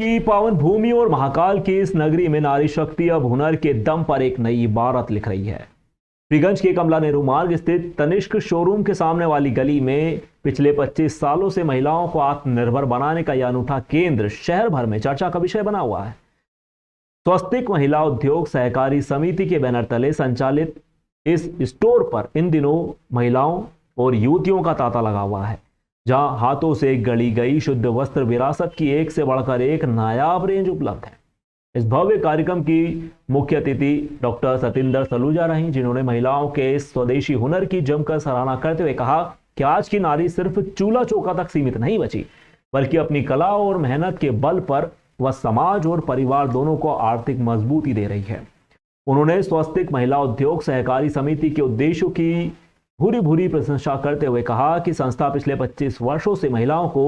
की पावन भूमि और महाकाल की इस नगरी में नारी शक्ति अब हुनर के दम पर एक नई इबारत लिख रही है। श्रीगंज के कमला नेहरू मार्ग स्थित तनिष्क शोरूम के सामने वाली गली में पिछले 25 सालों से महिलाओं को आत्मनिर्भर बनाने का यह अनूठा केंद्र शहर भर में चर्चा का विषय बना हुआ है। स्वस्तिक महिला उद्योग सहकारी समिति के बैनर तले संचालित इस स्टोर पर इन दिनों महिलाओं और युवतियों का तांता लगा हुआ है, जहां हाथों से गढ़ी गई शुद्ध वस्त्र विरासत की एक से बढ़कर एक नायाब रेंज उपलब्ध है। इस भव्य कार्यक्रम की मुख्य अतिथि डॉक्टर सतिंदर सलूजा रहीं, जिन्होंने महिलाओं के इस स्वदेशी हुनर की जमकर सराहना करते हुए कहा कि आज की नारी सिर्फ चूल्हा चौका तक सीमित नहीं बची, बल्कि अपनी कला और मेहनत के बल पर वह समाज और परिवार दोनों को आर्थिक मजबूती दे रही है। उन्होंने स्वस्तिक महिला उद्योग सहकारी समिति के उद्देश्यों की भूरी भूरी प्रशंसा करते हुए कहा कि संस्था पिछले 25 वर्षों से महिलाओं को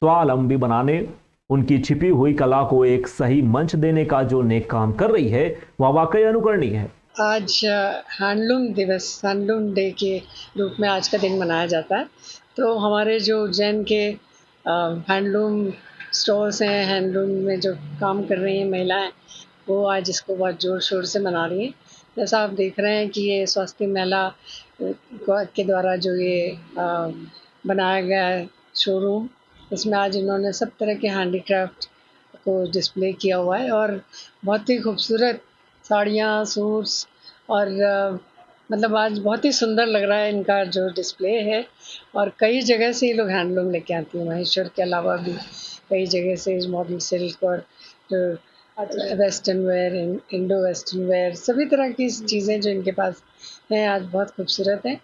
स्वावलंबी बनाने, उनकी छिपी हुई कला को एक सही मंच देने का जो नेक काम कर रही है वह वाकई अनुकरणीय है। आज हैंडलूम दिवस, हैंडलूम डे के रूप में आज का दिन मनाया जाता है। तो हमारे जो उज्जैन के हैंडलूम स्टोर्स हैं, हैंडलूम में जो काम कर रही हैं महिलाएं, वो आज इसको बहुत ज़ोर शोर से मना रही हैं। जैसा आप देख रहे हैं कि ये स्वस्तिक महिला के द्वारा जो ये बनाया गया है शोरूम, इसमें आज इन्होंने सब तरह के हैंडीक्राफ्ट को डिस्प्ले किया हुआ है और बहुत ही खूबसूरत साड़ियाँ, सूट्स और मतलब आज बहुत ही सुंदर लग रहा है इनका जो डिस्प्ले है। और कई जगह से ये लोग हैंडलूम लेके आती हैं, महेश्वर के अलावा भी कई जगह से मॉडल सिल्क और जो western wear, Indo western wear, सभी तरह की चीज़ें जो इनके पास हैं आज बहुत खूबसूरत हैं।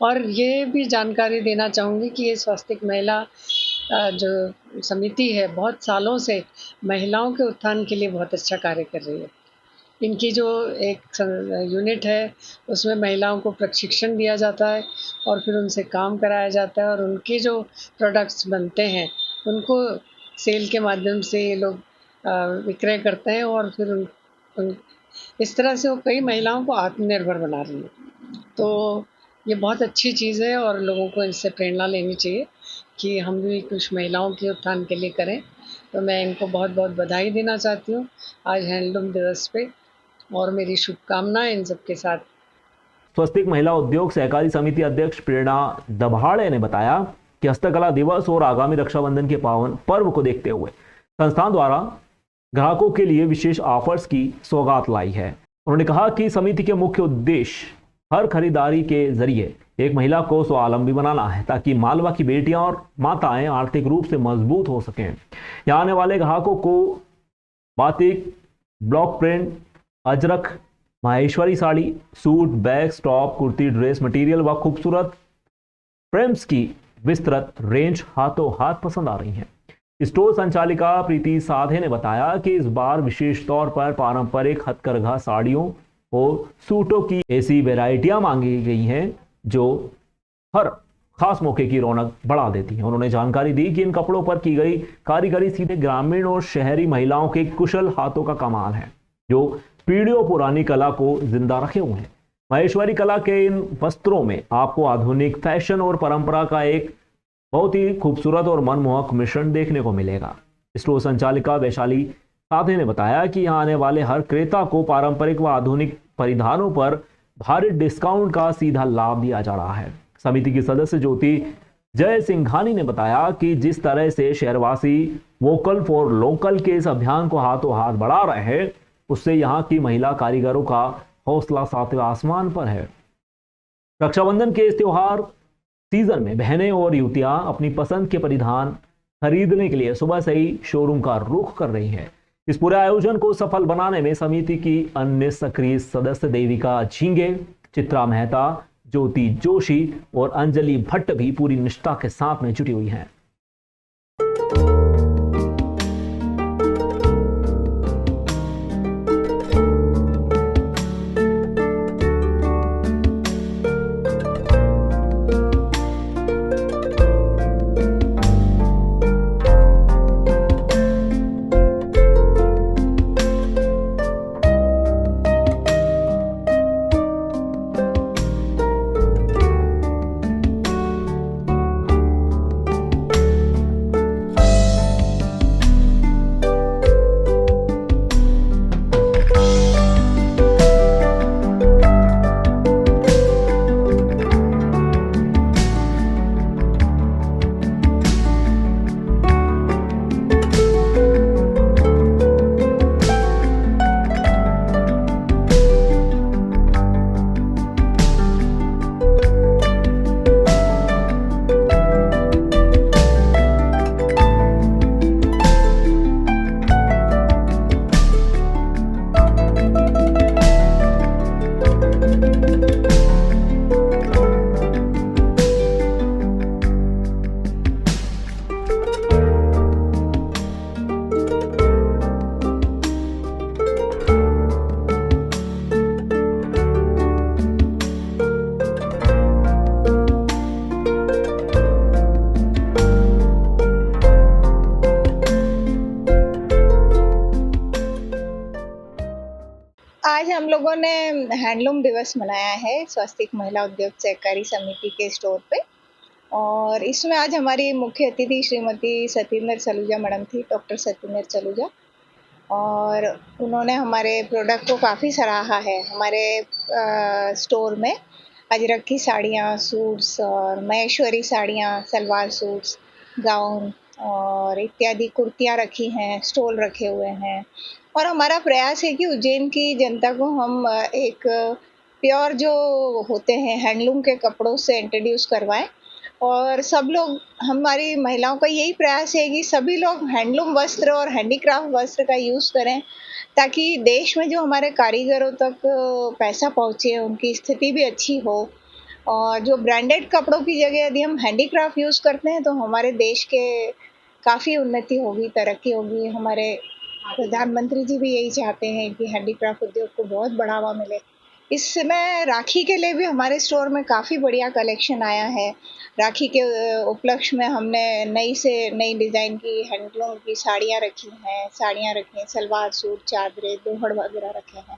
और ये भी जानकारी देना चाहूँगी कि ये स्वस्तिक महिला जो समिति है बहुत सालों से महिलाओं के उत्थान के लिए बहुत अच्छा कार्य कर रही है। इनकी जो एक यूनिट है उसमें महिलाओं को प्रशिक्षण दिया जाता है और फिर उनसे काम कराया जाता है और उनके जो प्रोडक्ट्स बनते हैं उनको सेल के माध्यम से ये लोग विक्रय करते हैं और फिर इस तरह से वो कई महिलाओं को आत्मनिर्भर बना रही है। तो ये बहुत अच्छी चीज़ है और लोगों को इससे प्रेरणा लेनी चाहिए कि हम भी कुछ महिलाओं के उत्थान के लिए करें। तो मैं इनको बहुत बहुत बधाई देना चाहती हूँ आज हैंडलूम दिवस पे और मेरी शुभकामनाएं इन सबके साथ। स्वस्तिक महिला उद्योग सहकारी समिति अध्यक्ष प्रेरणा दभाड़े ने बताया कि हस्तकला दिवस और आगामी रक्षाबंधन के पावन पर्व को देखते हुए संस्थान द्वारा ग्राहकों के लिए विशेष ऑफर्स की सौगात लाई है। उन्होंने कहा कि समिति के मुख्य उद्देश्य हर खरीदारी के जरिए एक महिला को स्वावलंबी बनाना है, ताकि मालवा की बेटियां और माताएं आर्थिक रूप से मजबूत हो सकें। यहाँ आने वाले ग्राहकों को batik, block print, Ajrak, Maheshwari sari, suit, bags, top, kurti, dress material व खूबसूरत फ्रेम्स की विस्तृत रेंज हाथों हाथ पसंद आ रही है। स्टोर संचालिका प्रीति साधे ने बताया कि इस बार विशेष तौर पर पारंपरिक हथकरघा साड़ियों और सूटों की ऐसी वैरायटियां मांगी गई हैं जो हर खास मौके की रौनक बढ़ा देती हैं। उन्होंने जानकारी दी कि इन कपड़ों पर की गई कारीगरी सीधे ग्रामीण और शहरी महिलाओं के कुशल हाथों का कमाल है, जो पीढ़ियों पुरानी कला को जिंदा रखे हुए हैं। महेश्वरी कला के इन वस्त्रों में आपको आधुनिक फैशन और परंपरा का एक बहुत ही खूबसूरत और मनमोहक मिश्रण देखने को मिलेगा। स्टोर संचालिका वैशाली साधे ने बताया कि यहाँ आने वाले हर क्रेता को पारंपरिक व आधुनिक परिधानों पर भारी डिस्काउंट का सीधा लाभ दिया जा रहा है। समिति की सदस्य ज्योति जय सिंघानी ने बताया कि जिस तरह से शहरवासी वोकल फॉर लोकल के इस अभियान को हाथों हाथ बढ़ा रहे हैं, उससे यहाँ की महिला कारीगरों का हौसला सातवें आसमान पर है। रक्षाबंधन के इस त्योहार सीजन में बहनें और युवतियां अपनी पसंद के परिधान खरीदने के लिए सुबह से ही शोरूम का रुख कर रही हैं। इस पूरे आयोजन को सफल बनाने में समिति की अन्य सक्रिय सदस्य देविका झींगे, चित्रा मेहता, ज्योति जोशी और अंजलि भट्ट भी पूरी निष्ठा के साथ में जुटी हुई हैं। लोगों ने हैंडलूम दिवस मनाया है स्वस्तिक महिला उद्योग सहकारी समिति के स्टोर पे, और इसमें आज हमारी मुख्य अतिथि श्रीमती सत्येंद्र सलूजा मैडम थी, डॉक्टर सत्येंद्र सलूजा, और उन्होंने हमारे प्रोडक्ट को काफ़ी सराहा है। हमारे स्टोर में अजरक की साड़ियाँ, सूट्स और महेश्वरी साड़ियाँ, सलवार सूट्स, गाउन और इत्यादि कुर्तियाँ रखी हैं, स्टॉल रखे हुए हैं। और हमारा प्रयास है कि उज्जैन की जनता को हम एक प्योर जो होते हैं हैंडलूम के कपड़ों से इंट्रोड्यूस करवाएं, और सब लोग, हमारी महिलाओं का यही प्रयास है कि सभी लोग हैंडलूम वस्त्र और हैंडीक्राफ्ट वस्त्र का यूज़ करें, ताकि देश में जो हमारे कारीगरों तक पैसा पहुँचे, उनकी स्थिति भी अच्छी हो। और जो ब्रांडेड कपड़ों की जगह यदि हम हैंडीक्राफ्ट यूज़ करते हैं तो हमारे देश के काफ़ी उन्नति होगी, तरक्की होगी। हमारे प्रधानमंत्री जी भी यही चाहते हैं कि हैंडीक्राफ्ट उद्योग को बहुत बढ़ावा मिले। इस समय राखी के लिए भी हमारे स्टोर में काफ़ी बढ़िया कलेक्शन आया है। राखी के उपलक्ष्य में हमने नई से नई डिज़ाइन की हैंडलूम की साड़ियाँ रखी हैं, सलवार सूट, चादरें, दोहड़ वगैरह रखे हैं।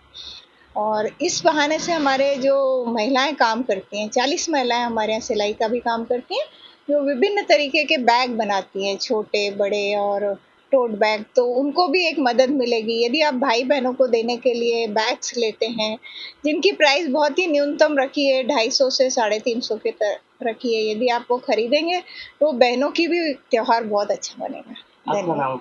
और इस बहाने से हमारे जो महिलाएं काम करती हैं, 40 महिलाएं हमारे यहाँ सिलाई का भी काम करती हैं, जो विभिन्न तरीके के बैग बनाती हैं, छोटे बड़े और टोट बैग, तो उनको भी एक मदद मिलेगी। यदि आप भाई बहनों को देने के लिए बैग्स लेते हैं जिनकी प्राइस बहुत ही न्यूनतम रखी है, 250 से 350 के रखी है, यदि आप वो खरीदेंगे तो बहनों की भी त्यौहार बहुत अच्छा बनेगा। आपका नाम?